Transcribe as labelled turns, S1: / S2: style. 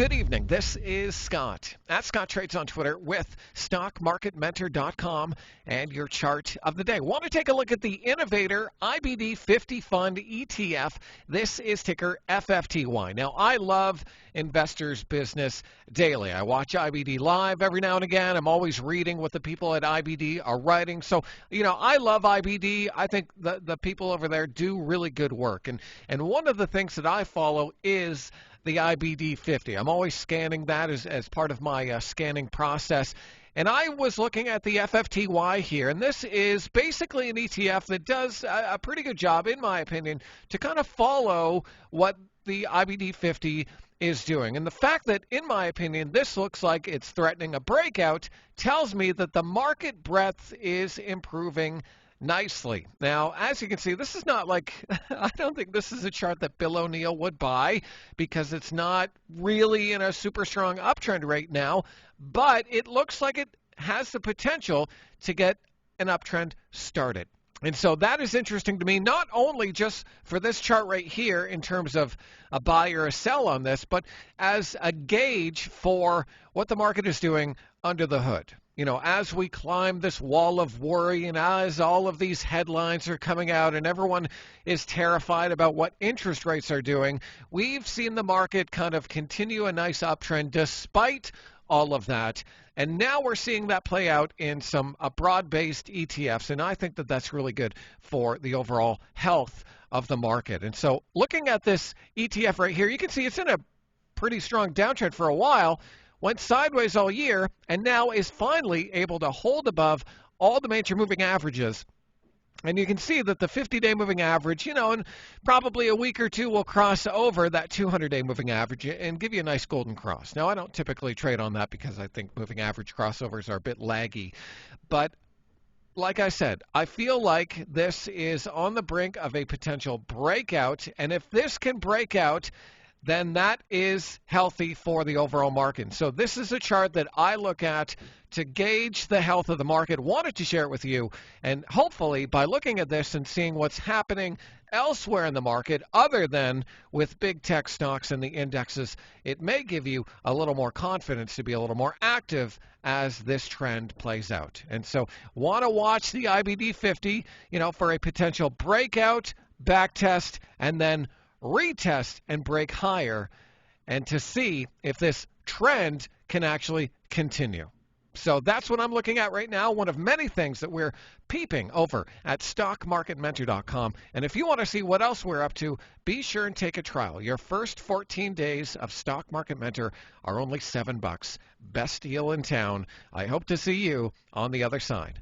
S1: good evening. This is Scott at Scott Trades on Twitter with StockMarketMentor.com and your chart of the day. Want to take a look at the Innovator IBD 50 Fund ETF. This is ticker FFTY. Now, I love Investors Business Daily. I watch IBD live every now and again. I'm always reading what the people at IBD are writing. So, I love IBD. I think the people over there do really good work. And one of the things that I follow is the IBD 50. I'm always scanning that as part of my scanning process. And I was looking at the FFTY here, and this is basically an ETF that does a pretty good job, in my opinion, to kind of follow what the IBD 50 is doing. And the fact that, in my opinion, this looks like it's threatening a breakout tells me that the market breadth is improving nicely. Now, as you can see, this is not like, I don't think this is a chart that Bill O'Neill would buy because it's not really in a super strong uptrend right now, but it looks like it has the potential to get an uptrend started. And so that is interesting to me, not only just for this chart right here in terms of a buy or a sell on this, but as a gauge for what the market is doing under the hood. As we climb this wall of worry and as all of these headlines are coming out and everyone is terrified about what interest rates are doing, we've seen the market kind of continue a nice uptrend despite all of that. And now we're seeing that play out in some broad-based ETFs, and I think that that's really good for the overall health of the market. And so looking at this ETF right here, you can see it's in a pretty strong downtrend for a while, went sideways all year, and now is finally able to hold above all the major moving averages. And you can see that the 50-day moving average, in probably a week or two will cross over that 200-day moving average and give you a nice golden cross. Now, I don't typically trade on that because I think moving average crossovers are a bit laggy. But like I said, I feel like this is on the brink of a potential breakout. And if this can break out, then that is healthy for the overall market. So this is a chart that I look at to gauge the health of the market. Wanted to share it with you, and hopefully by looking at this and seeing what's happening elsewhere in the market other than with big tech stocks and the indexes, it may give you a little more confidence to be a little more active as this trend plays out. And so want to watch the IBD 50, for a potential breakout, back test, and then retest and break higher, and to see if this trend can actually continue. So that's what I'm looking at right now, one of many things that we're peeping over at StockMarketMentor.com. And if you want to see what else we're up to, be sure and take a trial. Your first 14 days of Stock Market Mentor are only $7. Best deal in town. I hope to see you on the other side.